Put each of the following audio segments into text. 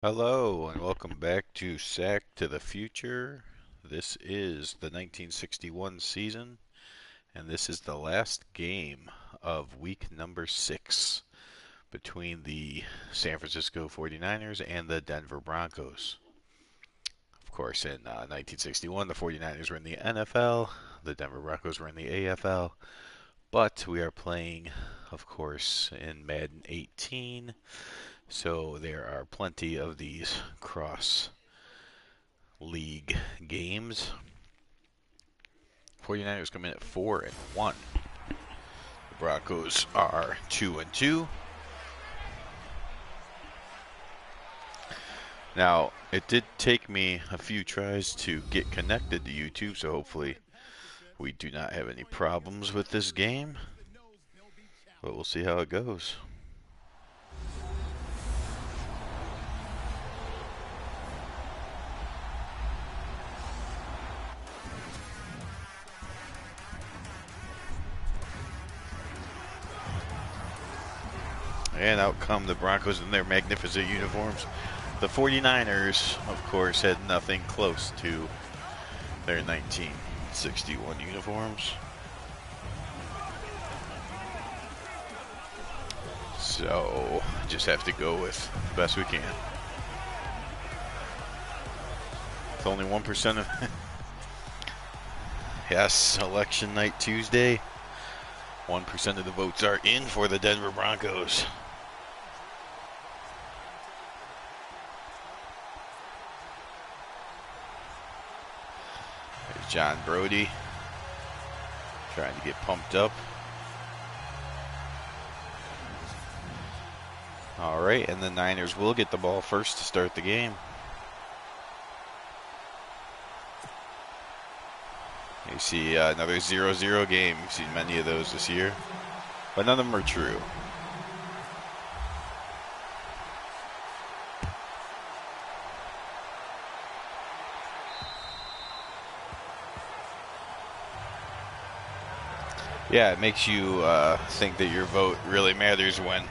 Hello and welcome back to Sack to the Future. This is the 1961 season, and this is the last game of week number 6 between the San Francisco 49ers and the Denver Broncos. Of course, in 1961, the 49ers were in the NFL, the Denver Broncos were in the AFL, but we are playing, of course, in Madden 18, so there are plenty of these cross league games. 49ers come in at 4-1. The Broncos are 2-2. Now, it did take me a few tries to get connected to YouTube, so hopefully we do not have any problems with this game. But we'll see how it goes. And out come the Broncos in their magnificent uniforms. The 49ers, of course, had nothing close to their 1961 uniforms. So, just have to go with the best we can. It's only 1% of... Yes, election night Tuesday. 1% of the votes are in for the Denver Broncos. There's John Brody trying to get pumped up. All right, and the Niners will get the ball first to start the game. You see another 0-0 game. You've seen many of those this year, but none of them are true. Yeah, it makes you think that your vote really matters when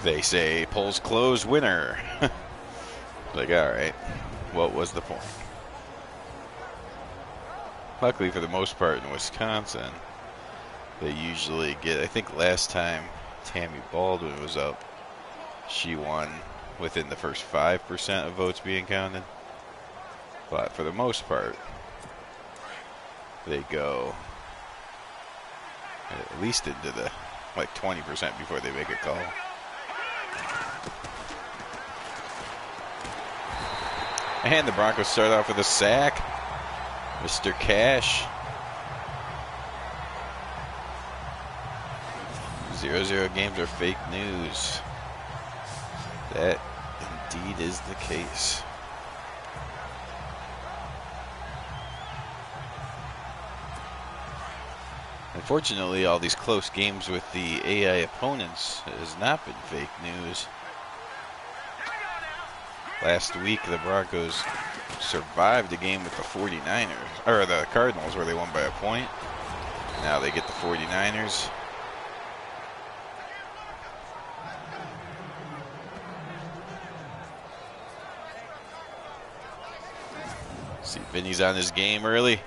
they say polls closed, winner. Like, all right, what was the point? Luckily, for the most part in Wisconsin, they usually get, I think last time Tammy Baldwin was up, she won within the first 5% of votes being counted. But for the most part, they go at least into the like 20% before they make a call. And the Broncos start off with a sack. Mr. Cash. 0-0 games are fake news. That indeed is the case. Unfortunately, all these close games with the AI opponents has not been fake news. Last week, the Broncos survived a game with the 49ers, or the Cardinals, where they won by a point. Now they get the 49ers. See, Vinny's on his game early.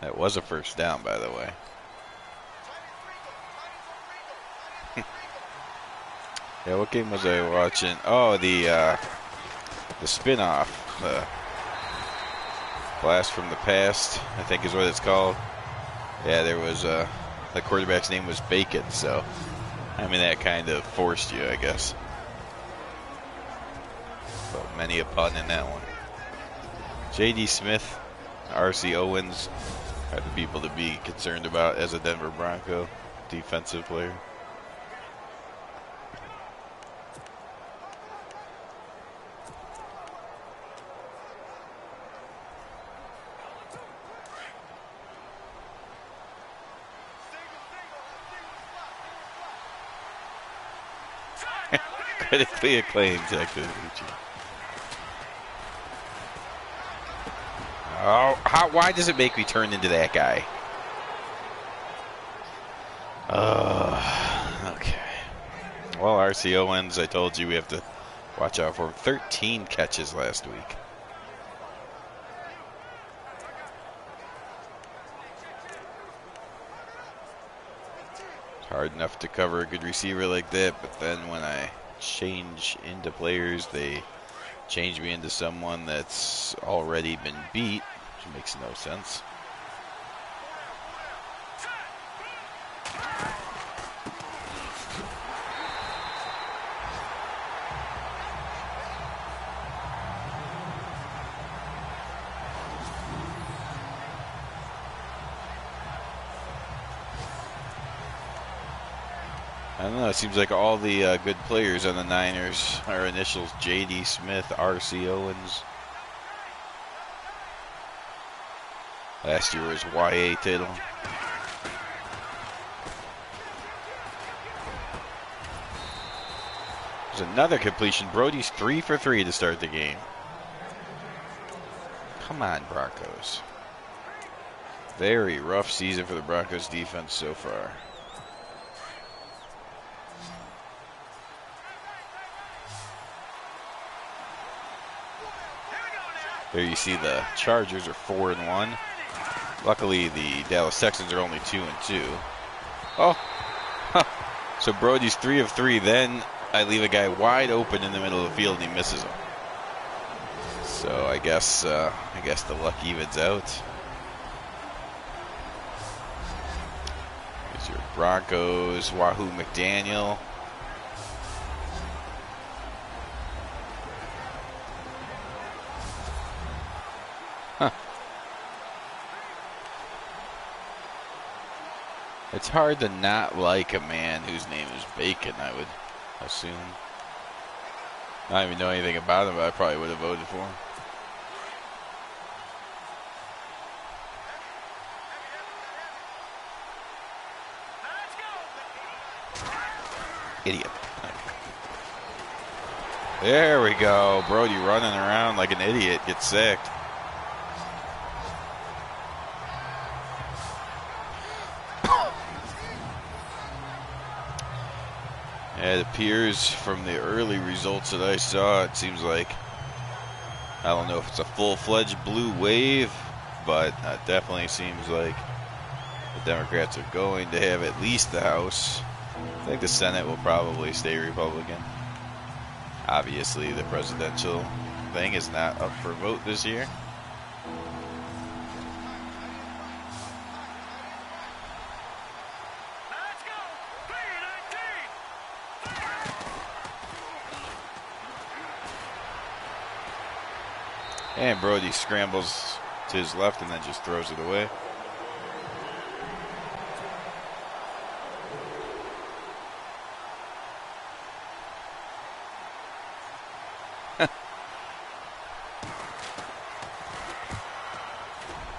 That was a first down, by the way. Yeah, what game was I watching? Oh, the spin-off, Blast from the Past, I think is what it's called. Yeah, there was the quarterback's name was Bacon, so I mean that kind of forced you, I guess. But many a pun in that one. J.D. Smith, R.C. Owens are the people to be concerned about as a Denver Bronco defensive player. Critically acclaimed activity. Oh, why does it make me turn into that guy? Okay. Well, RC Owens, I told you we have to watch out for him. 13 catches last week. Hard enough to cover a good receiver like that, but then when I change into players, they change me into someone that's already been beat, which makes no sense. I don't know, it seems like all the good players on the Niners are initials J.D. Smith, R.C. Owens. Last year was Y.A. Tittle. There's another completion. Brody's 3 for 3 to start the game. Come on, Broncos. Very rough season for the Broncos defense so far. There you see the Chargers are 4-1. Luckily, the Dallas Texans are only 2-2. Oh, so Brody's 3 of 3. Then I leave a guy wide open in the middle of the field and he misses him. So I guess the luck evens out. Here's your Broncos, Wahoo McDaniel. It's hard to not like a man whose name is Bacon, I would assume. I don't even know anything about him, but I probably would have voted for him. Idiot. There we go. Brody running around like an idiot, gets sacked. It appears from the early results that I saw, it seems like, I don't know if it's a full-fledged blue wave, but it definitely seems like the Democrats are going to have at least the House. I think the Senate will probably stay Republican. Obviously, the presidential thing is not up for vote this year. And Brody scrambles to his left and then just throws it away.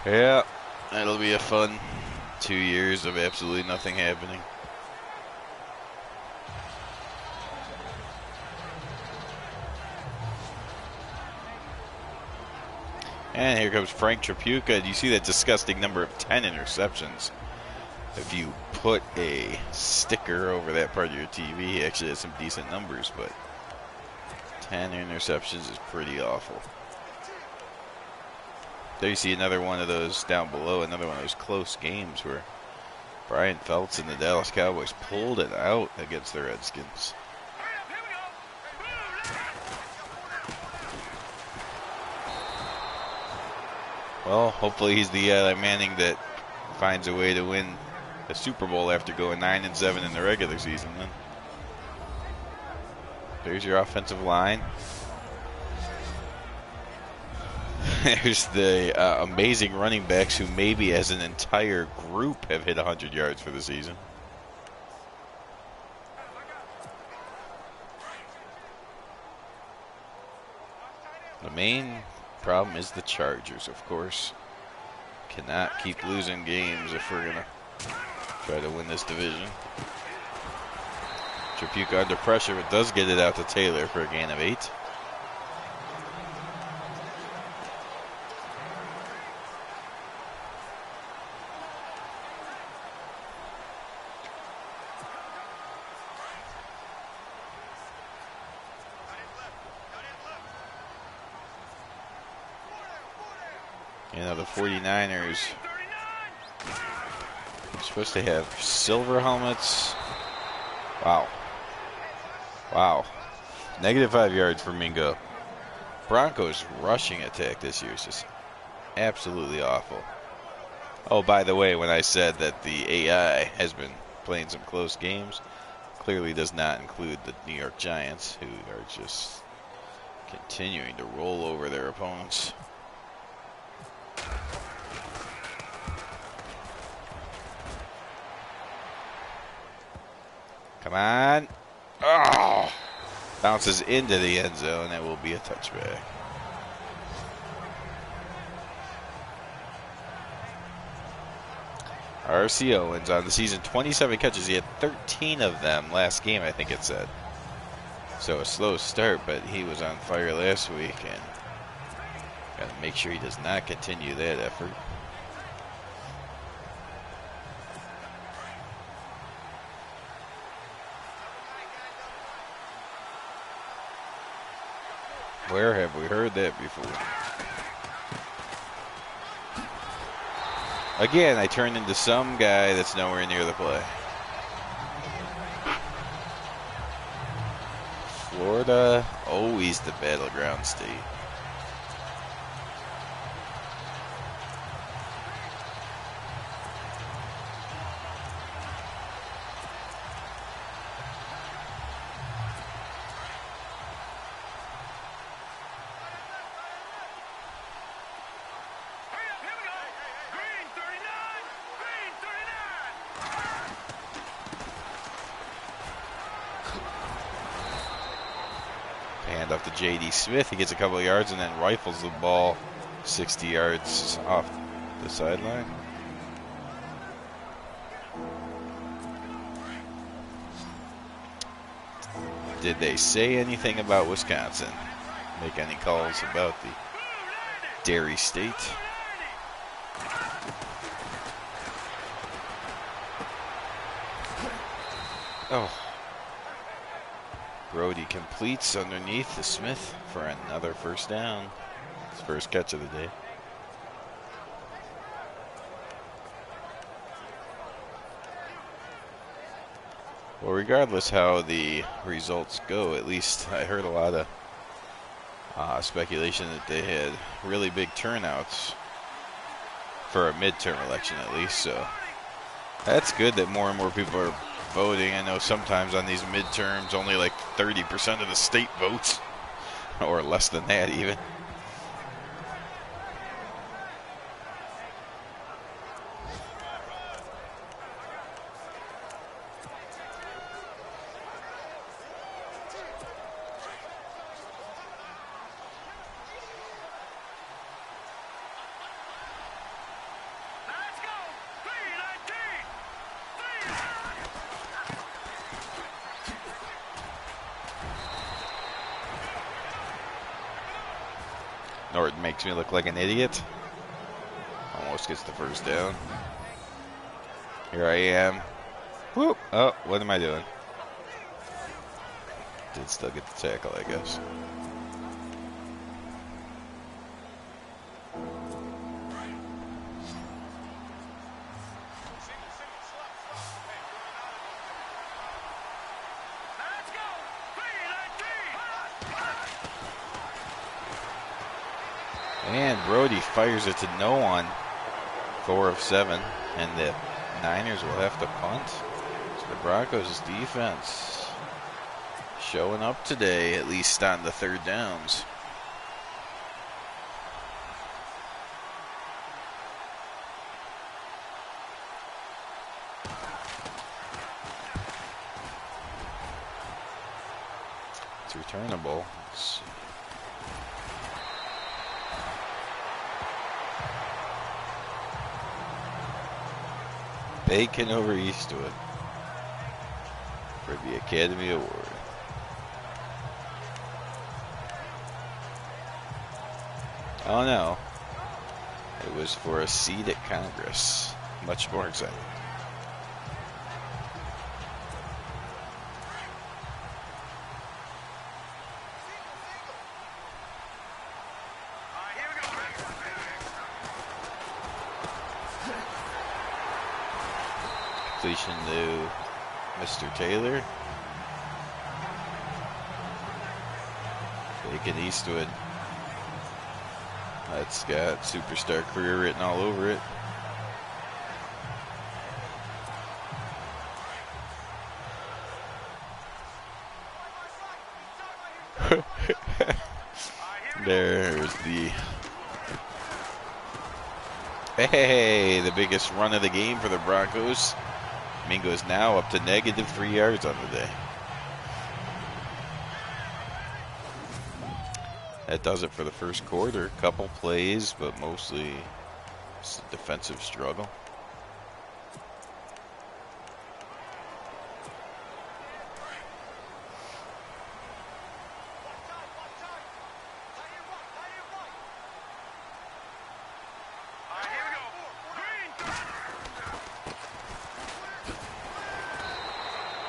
Yeah, that'll be a fun 2 years of absolutely nothing happening. And here comes Frank Tripucka. Do you see that disgusting number of 10 interceptions? If you put a sticker over that part of your TV, he actually has some decent numbers, but 10 interceptions is pretty awful. There you see another one of those down below, another one of those close games where Brian Feltz and the Dallas Cowboys pulled it out against the Redskins. Well, hopefully he's the Manning that finds a way to win a Super Bowl after going 9-7 in the regular season. Then there's your offensive line. There's the amazing running backs who maybe as an entire group have hit 100 yards for the season. The main problem is the Chargers, of course. Cannot keep losing games if we're going to try to win this division. Tripucka under pressure, but does get it out to Taylor for a gain of 8. You know, the 49ers are supposed to have silver helmets. Wow. Wow. -5 yards for Mingo. Broncos' rushing attack this year is just absolutely awful. Oh, by the way, when I said that the AI has been playing some close games, clearly does not include the New York Giants, who are just continuing to roll over their opponents. Come on. Oh! Bounces into the end zone. That will be a touchback. R.C. Owens on the season, 27 catches. He had 13 of them last game, I think it said. So a slow start, but he was on fire last week, and got to make sure he does not continue that effort. Where have we heard that before? Again, I turned into some guy that's nowhere near the play. Florida, always the battleground state. Hand off to J.D. Smith. He gets a couple of yards and then rifles the ball 60 yards off the sideline. Did they say anything about Wisconsin? Make any calls about the Dairy State? Oh. Brody completes underneath the Smith for another first down. His first catch of the day. Well, regardless how the results go, at least I heard a lot of speculation that they had really big turnouts for a midterm election, at least. So that's good that more and more people are voting. I know sometimes on these midterms only like 30% of the state votes, or less than that even. Norton makes me look like an idiot. Almost gets the first down. Here I am. Whoop. Oh, what am I doing? Did still get the tackle, I guess. And Brody fires it to no one. 4 of 7. And the Niners will have to punt. So the Broncos' defense showing up today, at least on the third downs. It's returnable. Let's see. Bacon over Eastwood for the Academy Award. Oh no, it was for a seat at Congress. Much more exciting. completion to Mr. Taylor. Taking Eastwood. That's got superstar career written all over it. There's the... Hey, the biggest run of the game for the Broncos. Mingo's now up to -3 yards on the day. That does it for the first quarter. Couple plays, but mostly it's a defensive struggle.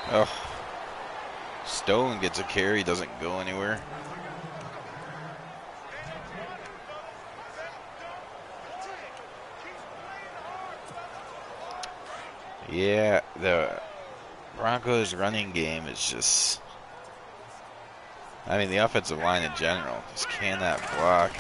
Oh, Stone gets a carry, doesn't go anywhere. Yeah, the Broncos running game is just, I mean, the offensive line in general just cannot block.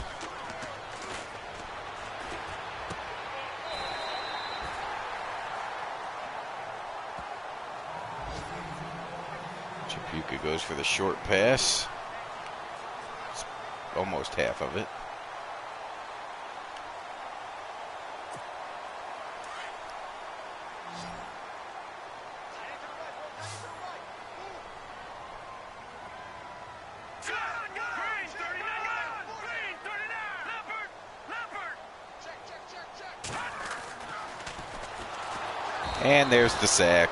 Chapuka goes for the short pass. It's almost half of it. And there's the sack.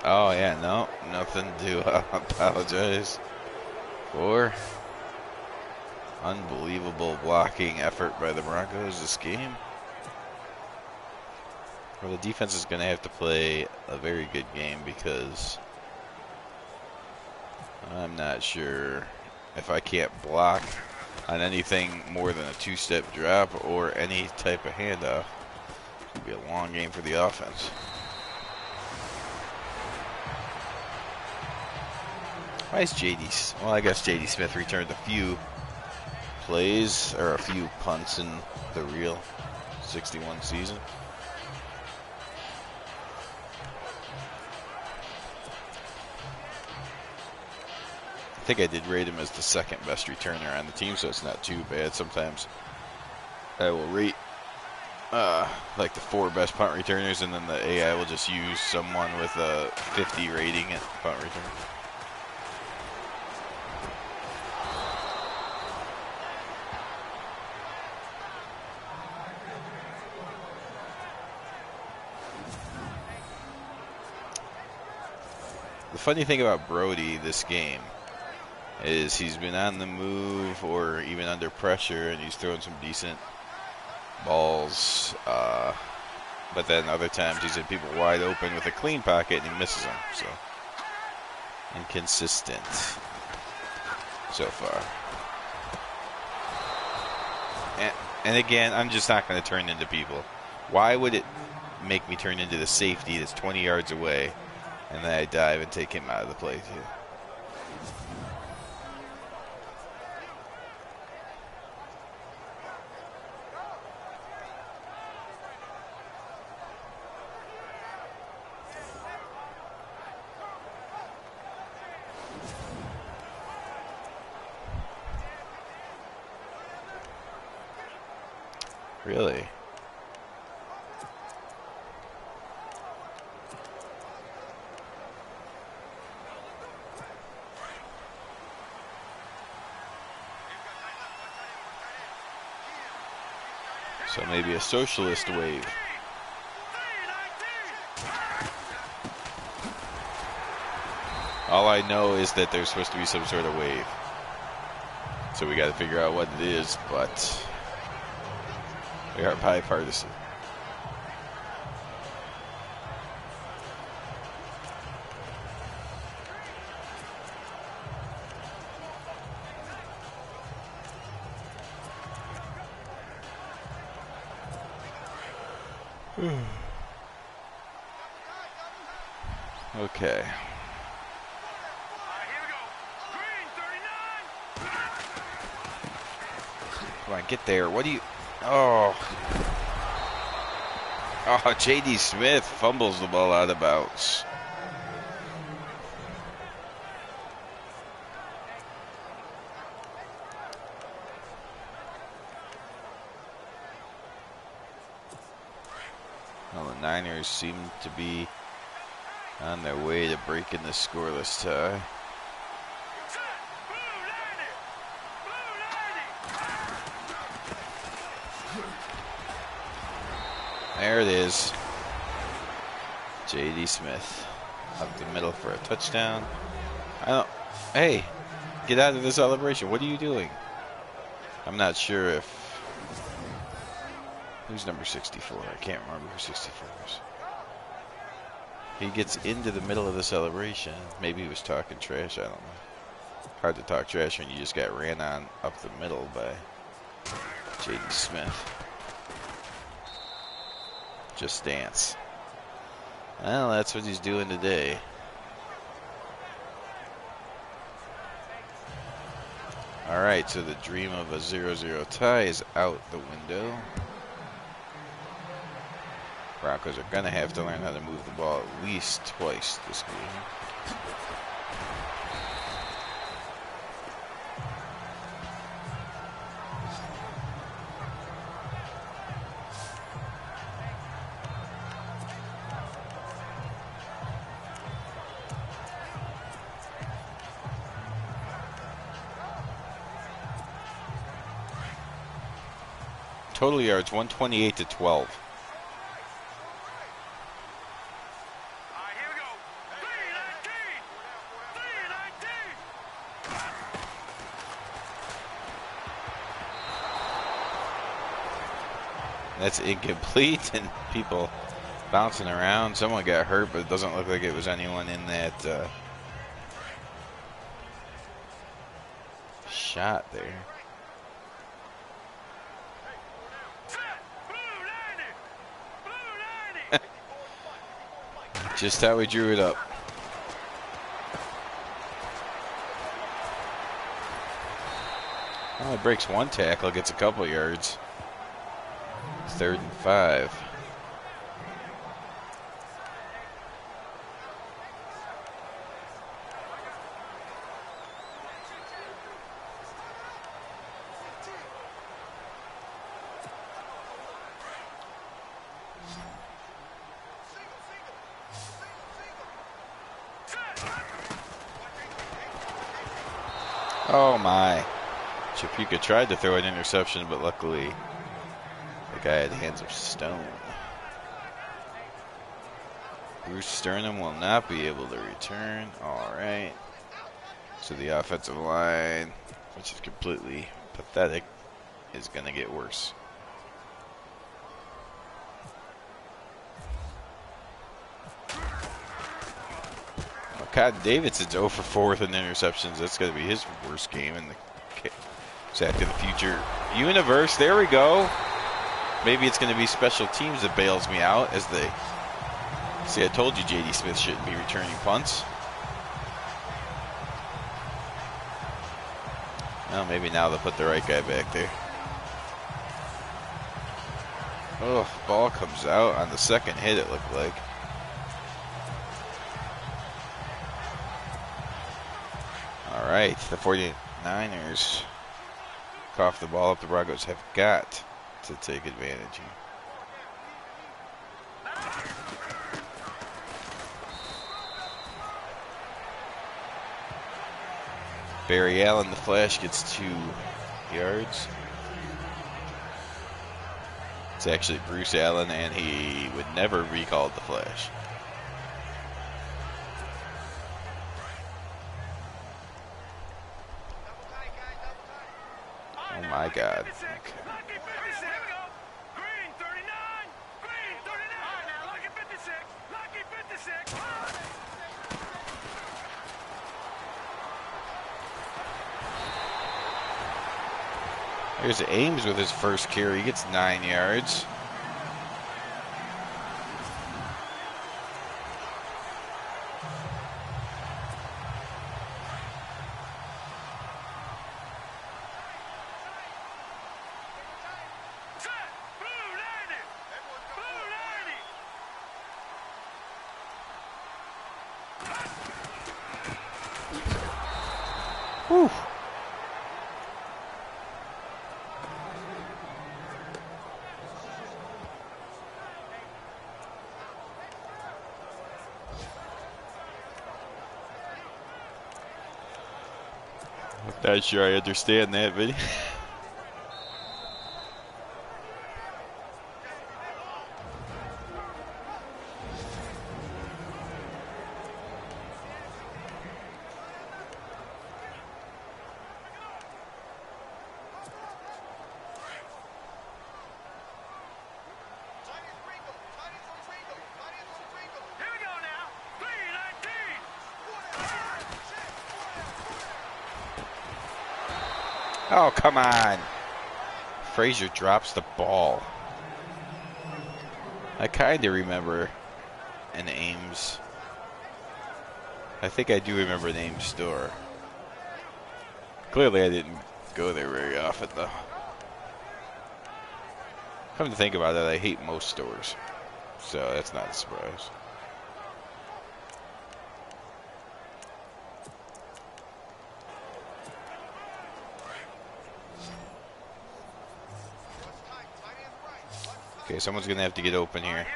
Oh, yeah, no, nothing to apologize for. Unbelievable blocking effort by the Broncos this game. Well, the defense is going to have to play a very good game because I'm not sure if I can't block on anything more than a two-step drop or any type of handoff. It's going to be a long game for the offense. Why is JD? Well, I guess JD Smith returned a few plays or a few punts in the real 61 season. I think I did rate him as the second best returner on the team, so it's not too bad. Sometimes I will rate like the 4 best punt returners, and then the AI will just use someone with a 50 rating at punt return. The funny thing about Brody this game is he's been on the move or even under pressure, and he's throwing some decent balls. But then other times he's in people wide open with a clean pocket and he misses them. So inconsistent so far. And again, I'm just not going to turn into people. Why would it make me turn into the safety that's 20 yards away, and then I dive and take him out of the play too? Really? So maybe a socialist wave. All I know is that there's supposed to be some sort of wave. So we got to figure out what it is, but we are bipartisan. Okay. Come on, get there. What do you... Oh. Oh, J.D. Smith fumbles the ball out of bounds. Well, the Niners seem to be on their way to breaking the scoreless tie. There it is. J.D. Smith up the middle for a touchdown. Hey, get out of the celebration. What are you doing? I'm not sure if... Who's number 64? I can't remember who 64 is. He gets into the middle of the celebration. Maybe he was talking trash. I don't know. Hard to talk trash when you just got ran on up the middle by J.D. Smith. Just dance. Well, that's what he's doing today. Alright, so the dream of a 0-0 tie is out the window. Broncos are going to have to learn how to move the ball at least twice this game. Total yards 128 to 12. That's incomplete, and people bouncing around. Someone got hurt, but it doesn't look like it was anyone in that shot there. Just how we drew it up. Well, it breaks one tackle, gets a couple yards. 3rd and 5. Oh my. Chapuka tried to throw an interception, but luckily the guy had hands of stone. Bruce Sternum will not be able to return. Alright. So the offensive line, which is completely pathetic, is going to get worse. Cotton Davidson's 0 for 4 with an interceptions. That's going to be his worst game in the Sack to the Future universe. There we go. Maybe it's going to be special teams that bails me out as they... See, I told you J.D. Smith shouldn't be returning punts. Well, maybe now they'll put the right guy back there. Oh, ball comes out on the second hit, it looked like. All right, the 49ers cough the ball up. The Broncos have got to take advantage here. Barry Allen, the flash, gets 2 yards. It's actually Bruce Allen, and he would never be called the flash. Oh my God. Okay. Here's Ames with his first carry. He gets 9 yards. Whew. I'm not sure I understand that video. Oh, come on. Frazier drops the ball. I kind of remember an Ames. I think I do remember an Ames store. Clearly I didn't go there very often, though. Come to think about it, I hate most stores. So that's not a surprise. Okay, someone's going to have to get open here.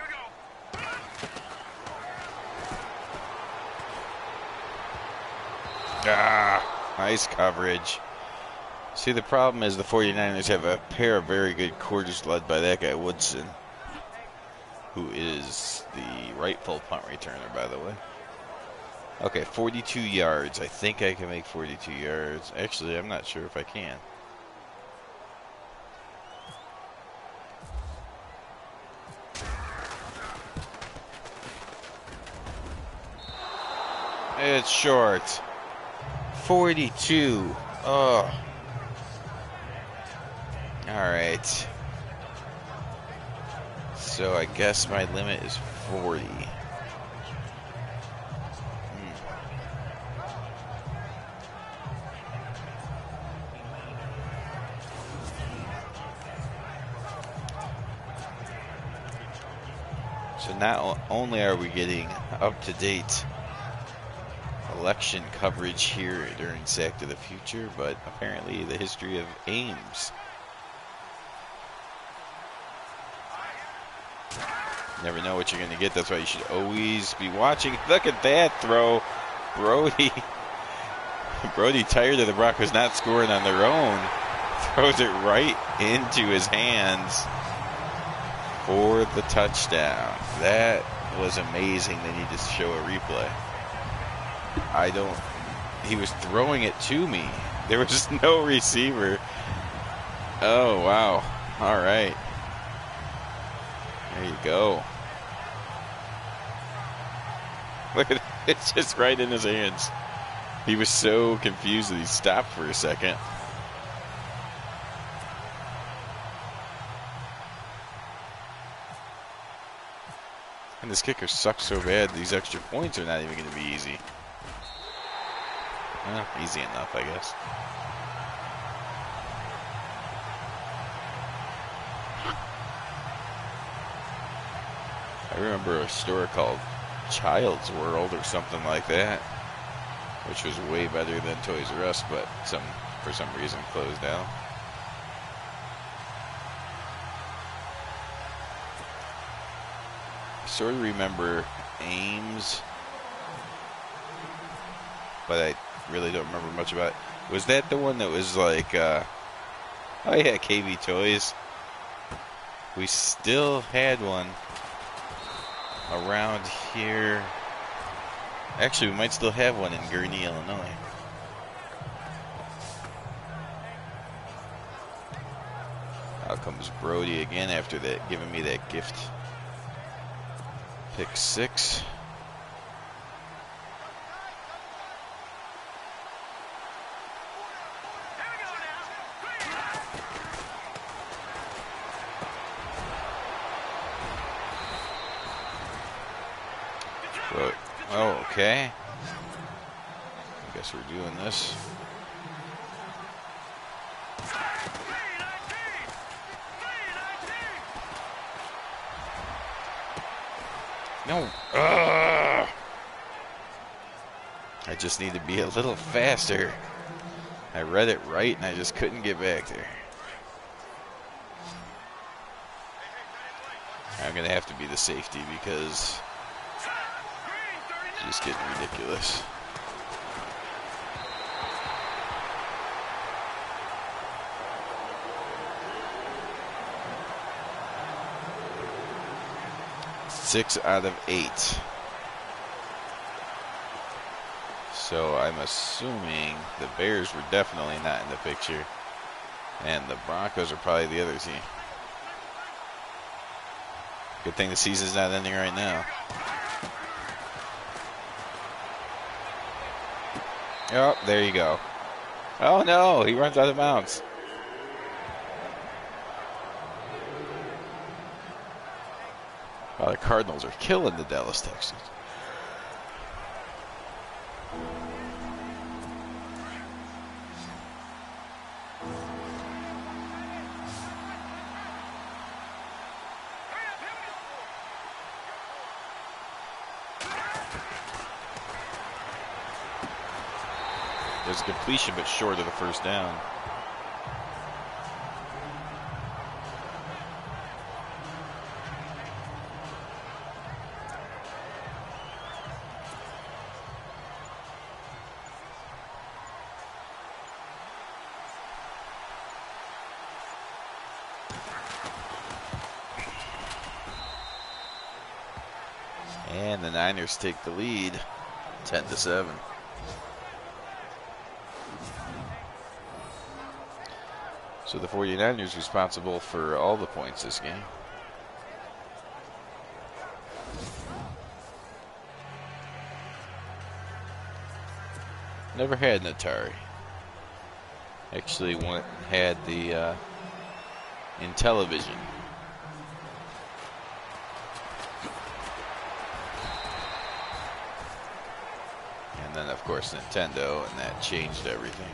Ah, nice coverage. See, the problem is the 49ers have a pair of very good quarters led by that guy, Woodson, who is the rightful punt returner, by the way. Okay, 42 yards. I think I can make 42 yards. Actually, I'm not sure if I can. It's short. 42. Oh. Alright. So I guess my limit is 40. So not only are we getting up-to-date election coverage here during Sack to the Future, but apparently the history of Ames. Never know what you're going to get. That's why you should always be watching. Look at that throw. Brody, tired of the Broncos not scoring on their own, throws it right into his hands for the touchdown. That was amazing. They need to show a replay. He was throwing it to me. There was no receiver. Oh, wow. All right. There you go. Look at it. It's just right in his hands. He was so confused that he stopped for a second. And this kicker sucks so bad, these extra points are not even going to be easy. Easy enough, I guess. I remember a store called Child's World or something like that, which was way better than Toys R Us, but for some reason closed down. I sort of remember Ames, but I really don't remember much about it. Was that the one that was like, oh yeah, KB Toys? We still had one around here. Actually, we might still have one in Gurnee, Illinois. Out comes Brody again after that, giving me that gift. Pick 6. Oh, okay. I guess we're doing this. No. Ugh. I just need to be a little faster. I read it right, and I just couldn't get back there. I'm going to have to be the safety because it's just getting ridiculous. Six out of 8. So I'm assuming the Bears were definitely not in the picture. And the Broncos are probably the other team. Good thing the season's not ending right now. Oh, there you go. Oh no, he runs out of bounds. Wow, the Cardinals are killing the Dallas Texans. There's a completion, but short of the first down. And the Niners take the lead, 10-7. So the 49ers responsible for all the points this game. Never had an Atari. Actually had the Intellivision. And then of course Nintendo, and that changed everything.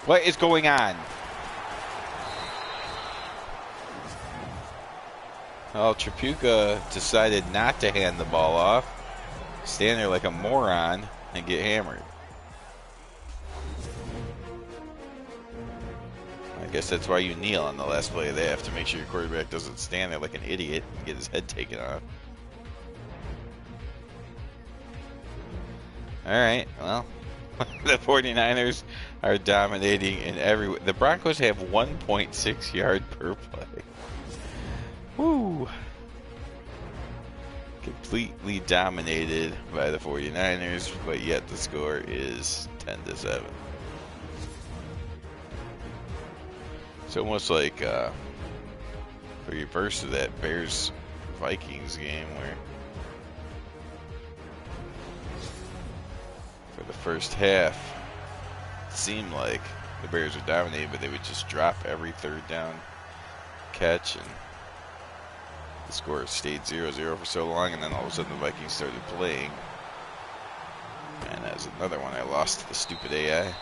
What is going on? Well, Tripucka decided not to hand the ball off. Stand there like a moron and get hammered. I guess that's why you kneel on the last play of the half, to make sure your quarterback doesn't stand there like an idiot and get his head taken off. All right, well, the 49ers are dominating in every way. The Broncos have 1.6 yard per play. Woo! Completely dominated by the 49ers, but yet the score is 10-7. It's almost like a reverse of that Bears-Vikings game where for the first half it seemed like the Bears were dominating, but they would just drop every third down catch, and the score stayed 0-0 for so long, and then all of a sudden the Vikings started playing. And that was another one I lost to the stupid AI.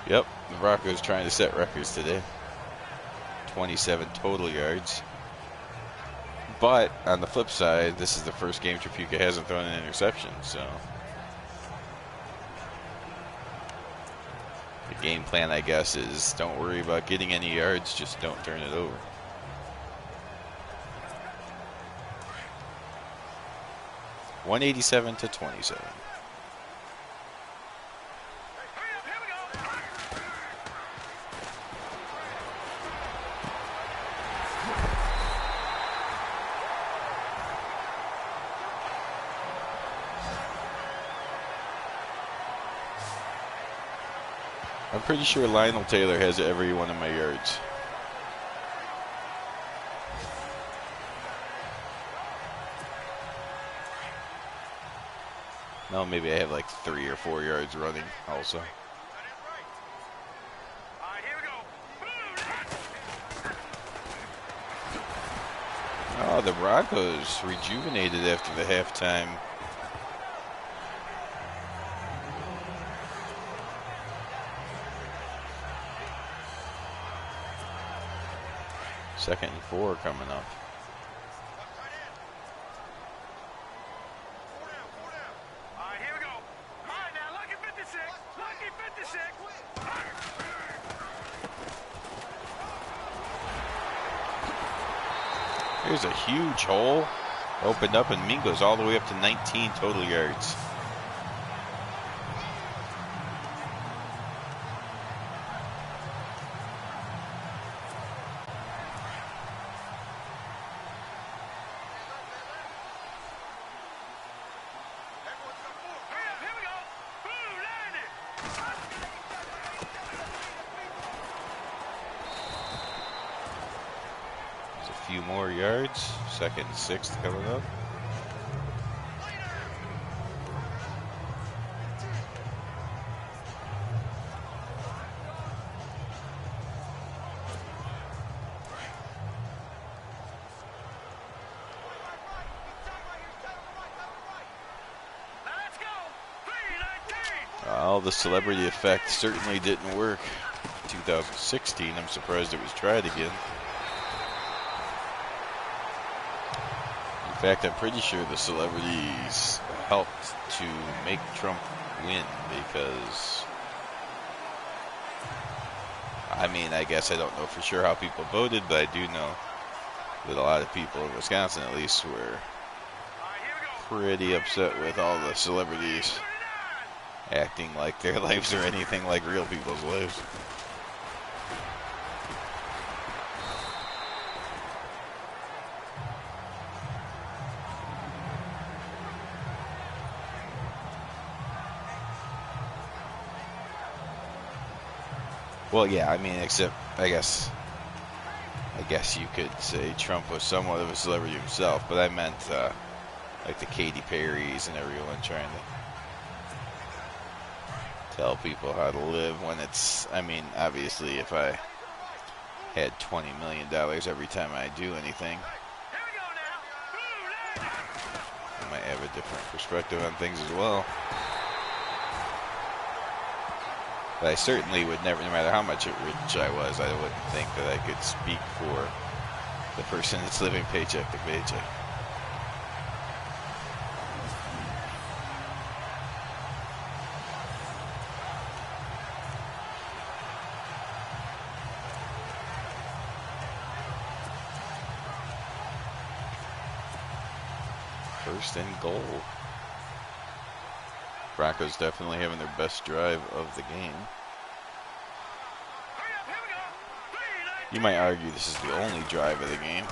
Yep, the Broncos trying to set records today. 27 total yards. But on the flip side, this is the first game Tripucka hasn't thrown an interception, so the game plan, I guess, is don't worry about getting any yards, just don't turn it over. $187-27. I'm pretty sure Lionel Taylor has every one of my yards. No, maybe I have like 3 or 4 yards running also. Oh, the Broncos rejuvenated after the halftime 2nd and 4 coming up. Here's a huge hole opened up, and Mingo's all the way up to 19 total yards. Few more yards. 2nd and 6 coming up. Well, the celebrity effect certainly didn't work. 2016, I'm surprised it was tried again. In fact, I'm pretty sure the celebrities helped to make Trump win because, I mean, I guess I don't know for sure how people voted, but I do know that a lot of people in Wisconsin, at least, were pretty upset with all the celebrities acting like their lives are anything like real people's lives. Well, yeah, I mean, except I guess you could say Trump was somewhat of a celebrity himself, but I meant like the Katy Perrys and everyone trying to tell people how to live when it's, I mean, obviously if I had $20 million every time I do anything, I might have a different perspective on things as well. But I certainly would never, no matter how much rich I was, I wouldn't think that I could speak for the person that's living paycheck to paycheck. First and goal. Broncos definitely having their best drive of the game. You might argue this is the only drive of the game.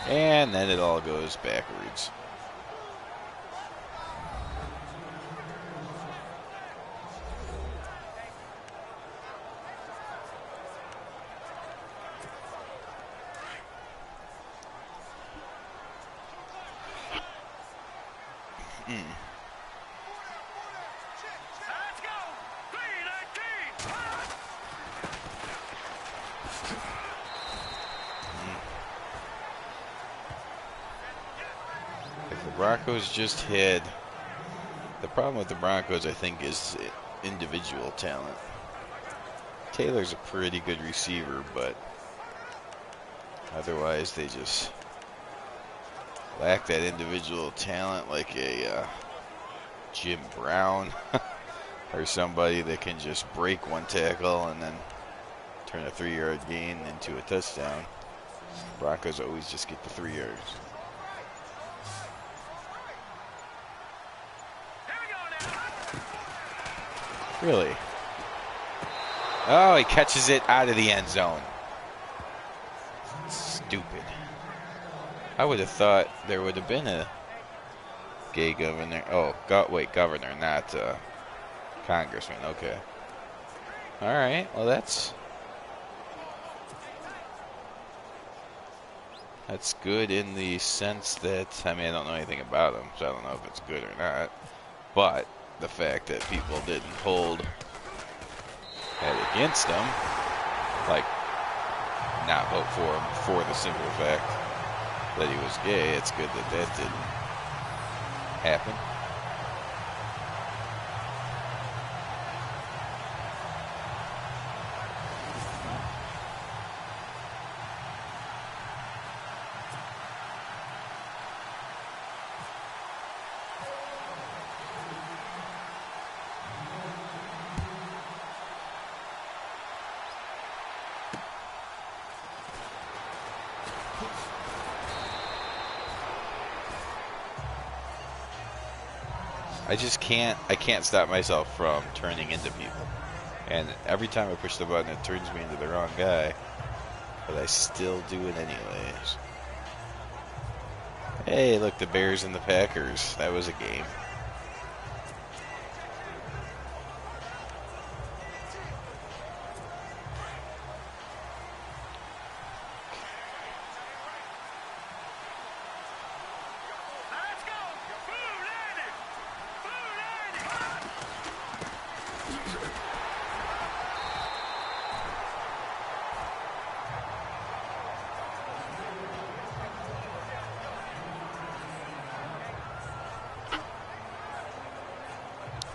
And then it all goes backwards. Broncos just had, the problem with the Broncos, I think, is individual talent. Taylor's a pretty good receiver, but otherwise they just lack that individual talent, like a Jim Brown or somebody that can just break one tackle and then turn a 3-yard gain into a touchdown. Broncos always just get the 3 yards. Really? Oh, he catches it out of the end zone. Stupid. I would have thought there would have been a gay governor. Oh, wait, governor, not congressman. Okay. All right. Well, that's good in the sense that, I mean, I don't know anything about him, so I don't know if it's good or not. But the fact that people didn't hold that against him, like not vote for him for the simple fact that he was gay, it's good that that didn't happen. I can't stop myself from turning into people. And every time I push the button, it turns me into the wrong guy. But I still do it anyways. Hey, look, the Bears and the Packers. That was a game.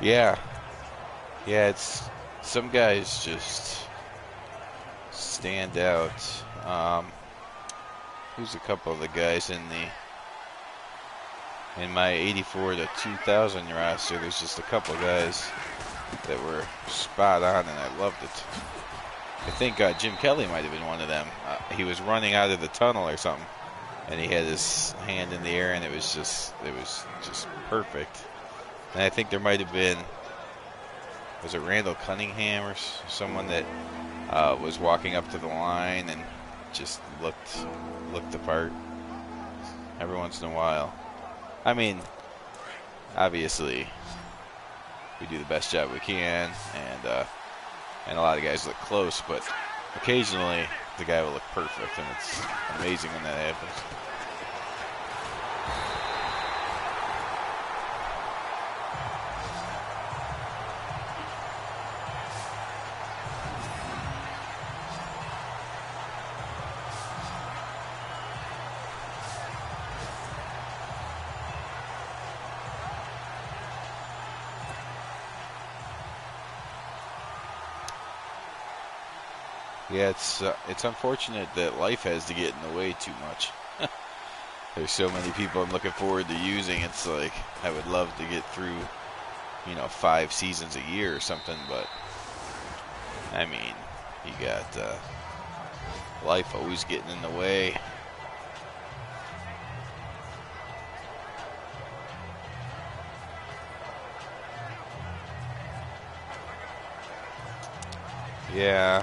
Yeah. Yeah, it's some guys just stand out. Who's a couple of the guys in my 84 to 2000 roster? There's just a couple of guys that were spot on, and I loved it. I think Jim Kelly might have been one of them. He was running out of the tunnel or something, and he had his hand in the air, and it was just perfect. And I think there might have been, was it Randall Cunningham or someone that was walking up to the line and just looked the part every once in a while. I mean, obviously, we do the best job we can, and a lot of guys look close, but occasionally the guy will look perfect, and it's amazing when that happens. Yeah, it's unfortunate that life has to get in the way too much. There's so many people I'm looking forward to using. It's like I would love to get through, 5 seasons a year or something, but I mean, you got life always getting in the way. Yeah.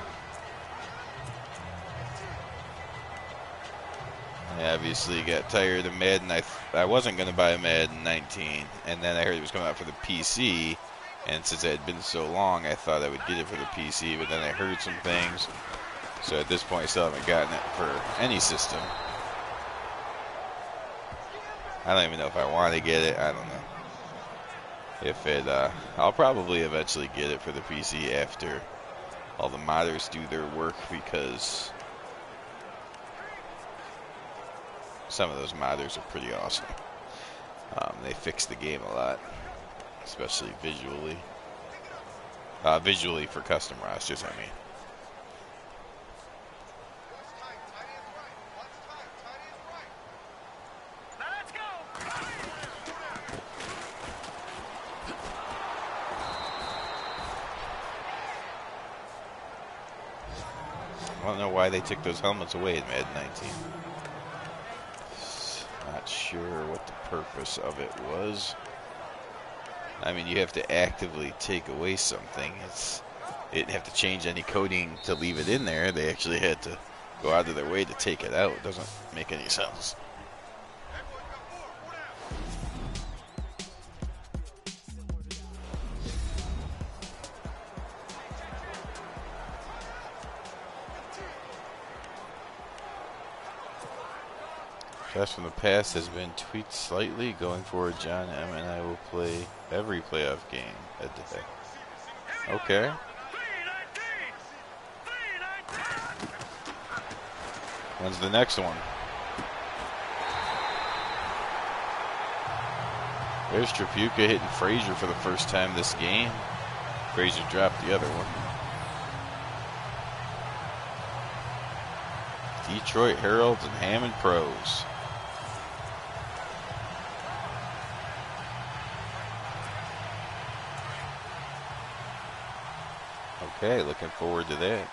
I obviously got tired of Madden. I wasn't going to buy a Madden 19, and then I heard it was coming out for the PC, and since it had been so long, I thought I would get it for the PC, but then I heard some things, so at this point I still haven't gotten it for any system. I don't even know if I want to get it. I don't know. If it, I'll probably eventually get it for the PC after all the modders do their work, because some of those modders are pretty awesome. They fix the game a lot, especially visually. Visually for custom rosters, I mean. I don't know why they took those helmets away in Madden 19. Not sure what the purpose of it was. I mean, you have to actively take away something. They didn't have to change any coding to leave it in there. They actually had to go out of their way to take it out. It doesn't make any sense. Best from the past has been tweaked slightly. Going forward, John M. and I will play every playoff game at the day. Okay. When's the next one? There's Trapuka hitting Frazier for the first time this game. Frazier dropped the other one. Detroit Heralds and Hammond Pros. Okay, looking forward to that.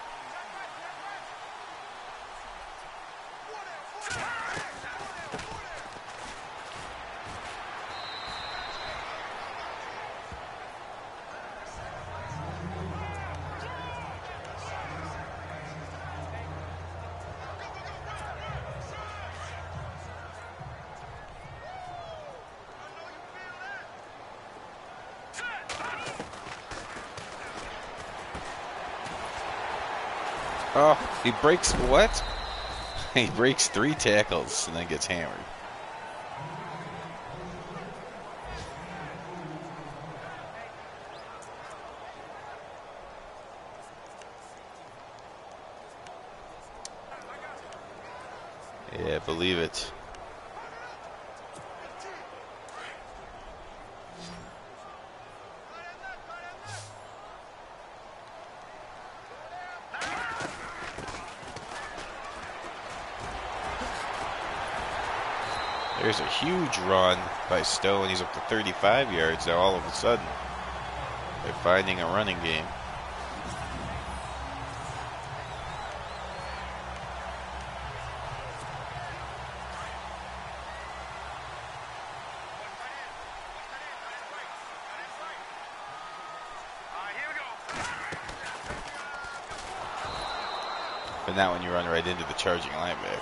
Oh, he breaks what? He breaks 3 tackles and then gets hammered. Yeah, believe it. There's a huge run by Stone. He's up to 35 yards now all of a sudden. They're finding a running game. But not when you run right into the charging linebacker.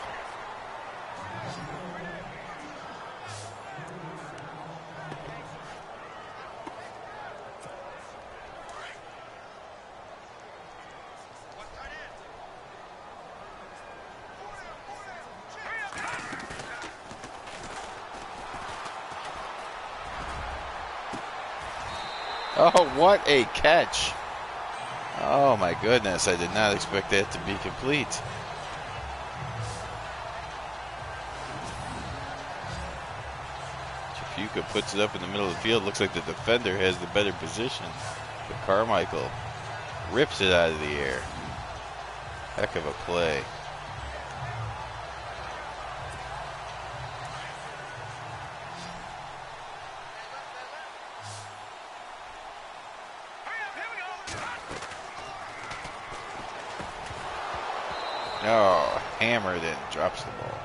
Oh, what a catch. Oh my goodness, I did not expect that to be complete. Chafuka puts it up in the middle of the field. Looks like the defender has the better position. But Carmichael rips it out of the air. Heck of a play. Oh, hammered and drops the ball.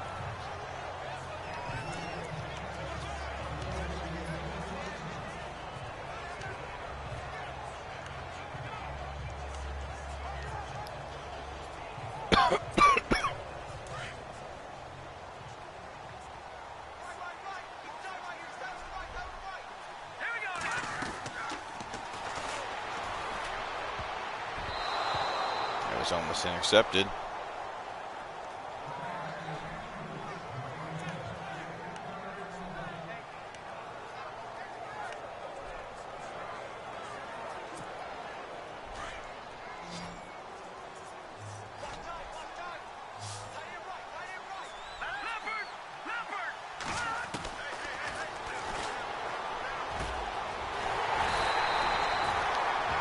That was almost intercepted.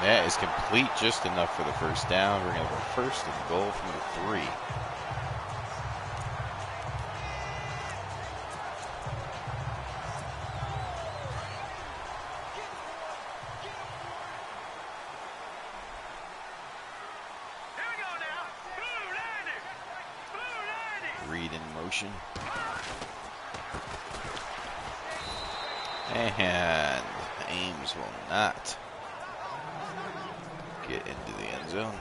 That is complete, just enough for the first down. We're going to go first and goal from the 3. Reed in motion. And Ames will not get into the end zone.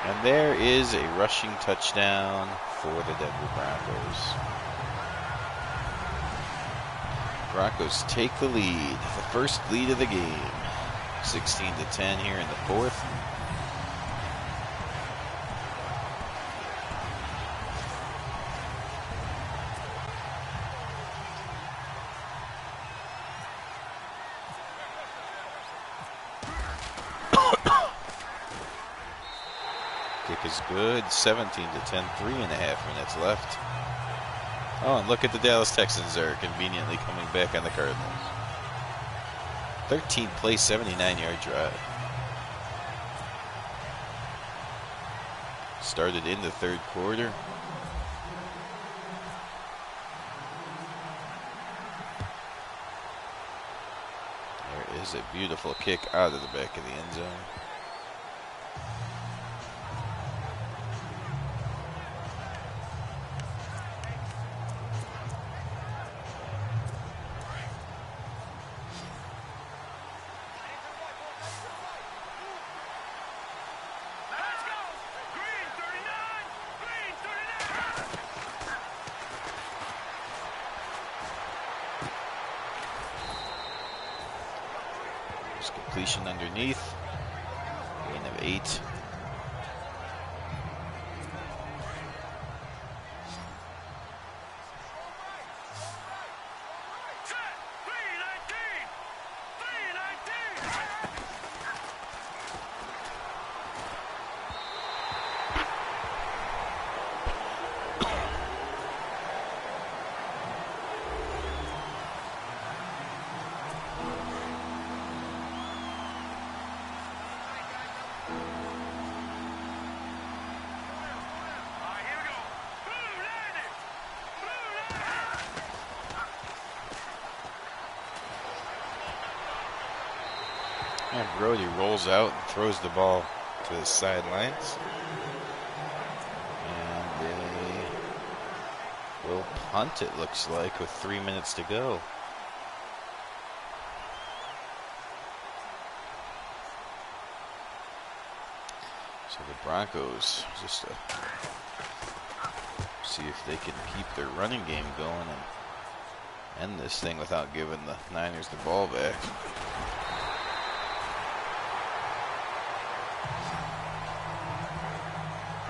And there is a rushing touchdown for the Denver Broncos. Broncos take the lead, the first lead of the game, 16-10 here in the 4th. Kick is good, 17-10, 3.5 minutes left. Oh, and look at the Dallas Texans are conveniently coming back on the Cardinals. 13-play, 79-yard drive. Started in the 3rd quarter. There is a beautiful kick out of the back of the end zone. Completion underneath. Gain of 8. And Brody rolls out and throws the ball to the sidelines. And they will punt, it looks like, with 3 minutes to go. So the Broncos just to see if they can keep their running game going and end this thing without giving the Niners the ball back.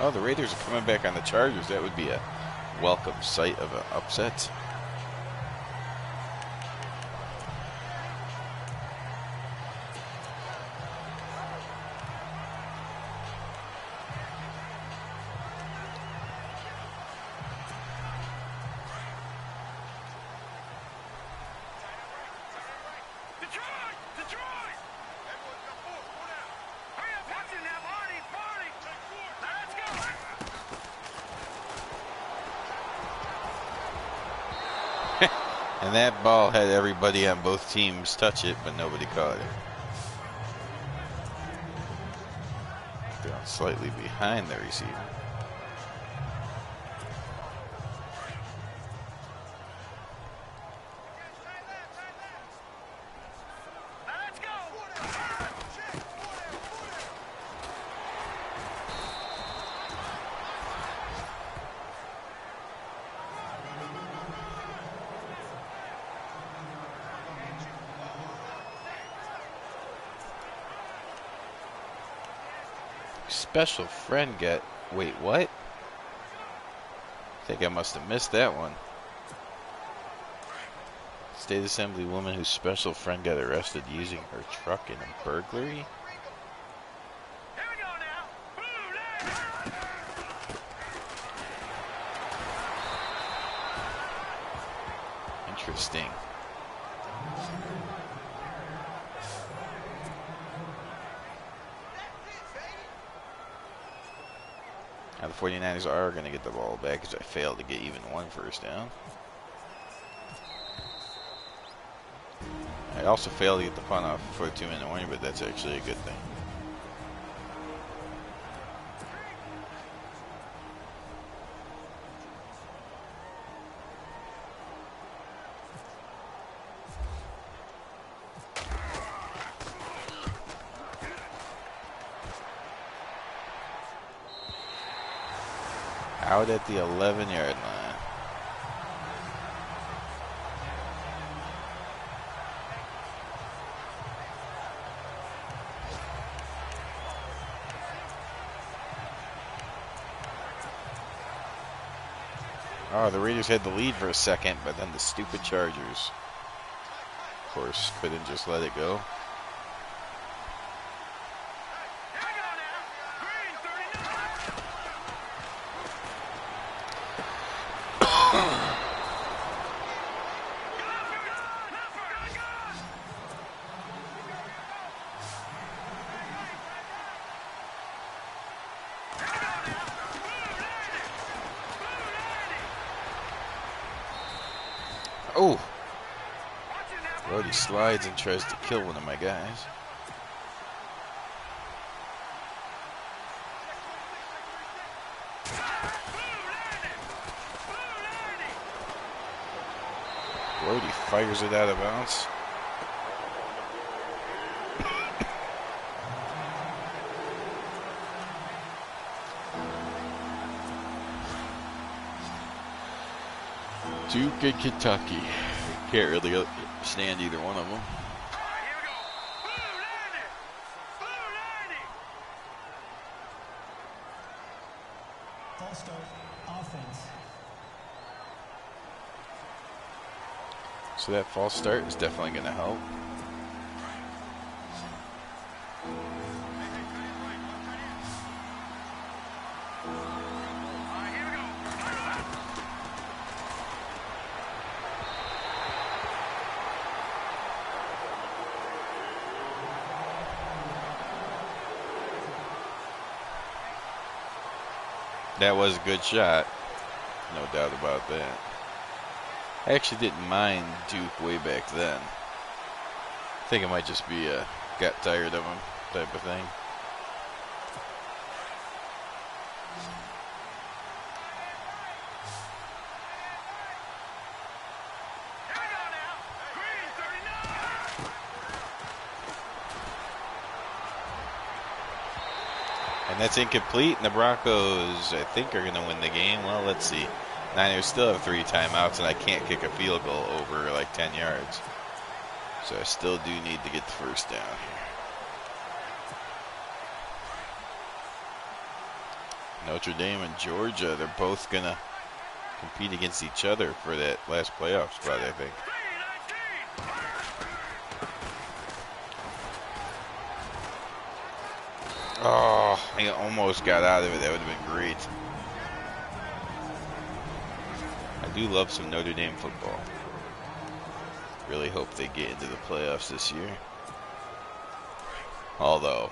Oh, the Raiders are coming back on the Chargers. That would be a welcome sight of an upset. And that ball had everybody on both teams touch it, but nobody caught it. They're slightly behind the receiver. Special friend get. Wait, what? I think I must have missed that one. State Assembly woman whose special friend got arrested using her truck in a burglary? Interesting. Now the 49ers are going to get the ball back because I failed to get even one first down. I also failed to get the punt off for a 2-minute warning, but that's actually a good thing. Out at the 11-yard line. Oh, the Raiders had the lead for a second, but then the stupid Chargers, of course, couldn't just let it go. Oh! Brody slides and tries to kill one of my guys. Brody fires it out of bounds. Duke and Kentucky. Can't really stand either one of them. So that false start is definitely going to help. That was a good shot, no doubt about that. I actually didn't mind Duke way back then. I think it might just be a got tired of him type of thing. And that's incomplete, and the Broncos, I think, are going to win the game. Well, let's see. Niners still have 3 timeouts, and I can't kick a field goal over like 10 yards. So I still do need to get the first down here. Notre Dame and Georgia, they're both going to compete against each other for that last playoff spot, I think. Oh, he almost got out of it. That would have been great. I do love some Notre Dame football. Really hope they get into the playoffs this year. Although,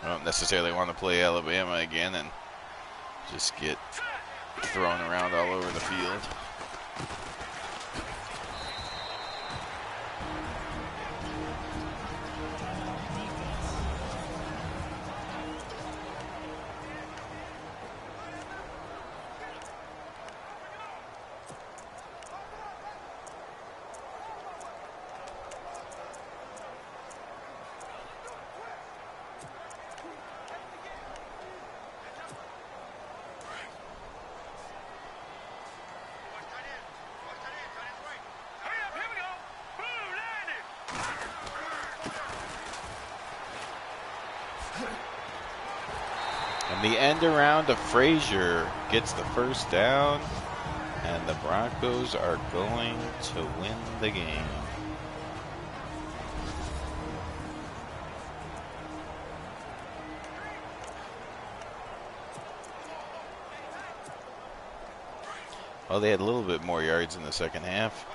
I don't necessarily want to play Alabama again and just get thrown around all over the field. And the end around of Frazier gets the first down, and the Broncos are going to win the game. Well, they had a little bit more yards in the second half.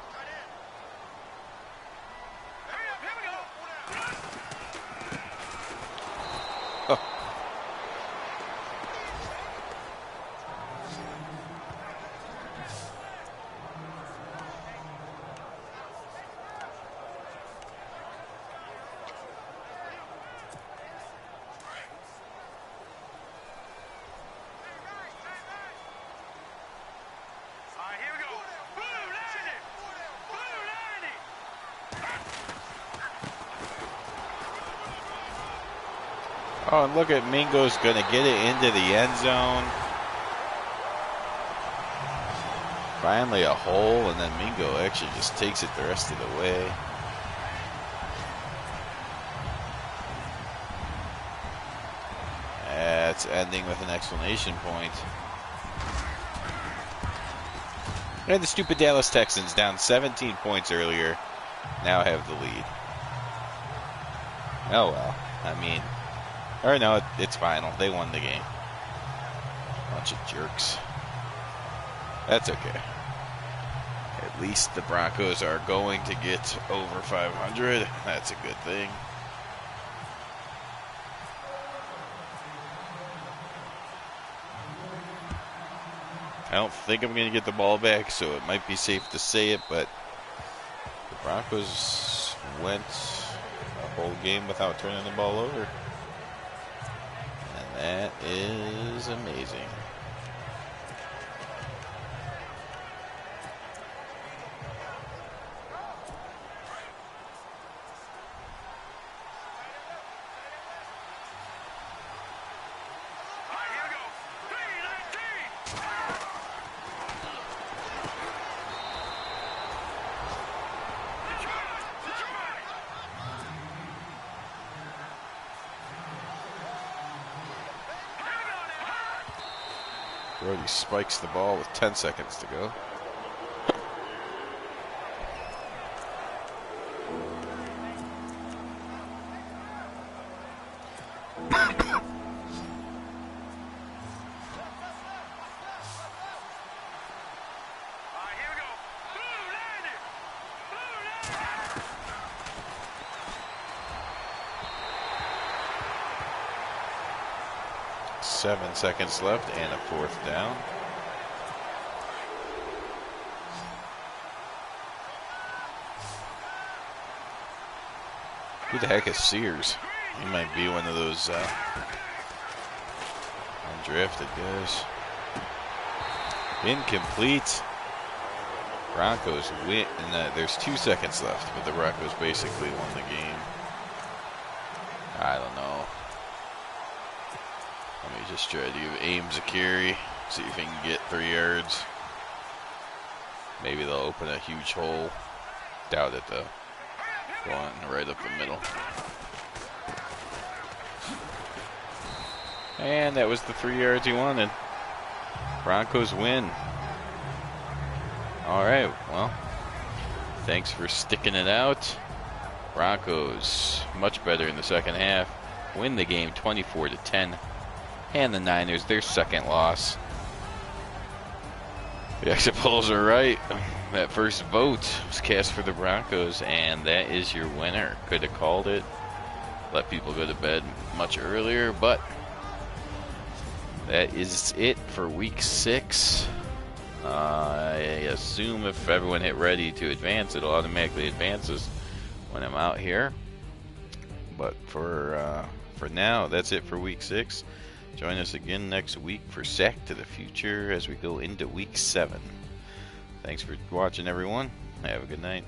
Oh, and look at Mingo's going to get it into the end zone. Finally a hole, and then Mingo actually just takes it the rest of the way. That's ending with an exclamation point. And the stupid Dallas Texans, down 17 points earlier, now have the lead. Oh well, I mean... Or no, it's final. They won the game. Bunch of jerks. That's okay. At least the Broncos are going to get over 500. That's a good thing. I don't think I'm going to get the ball back, so it might be safe to say it, but the Broncos went a whole game without turning the ball over. That is amazing. Brody spikes the ball with 10 seconds to go. Seven seconds left and a 4th down. Who the heck is Sears? He might be one of those undrafted guys. Incomplete. Broncos win, and there's 2 seconds left, but the Broncos basically won the game. I don't know. Let me just try to give Ames a carry, see if he can get 3 yards. Maybe they'll open a huge hole. Doubt it though. Going right up the middle. And that was the 3 yards he wanted. Broncos win. Alright, well, thanks for sticking it out. Broncos, much better in the second half. Win the game 24-10. And the Niners, their second loss. The exit polls are right. That first vote was cast for the Broncos, and that is your winner. Could have called it. Let people go to bed much earlier, but that is it for week 6. I assume if everyone hit ready to advance, it'll automatically advances when I'm out here. But for now, that's it for week 6. Join us again next week for Sack to the Future as we go into week 7. Thanks for watching, everyone. Have a good night.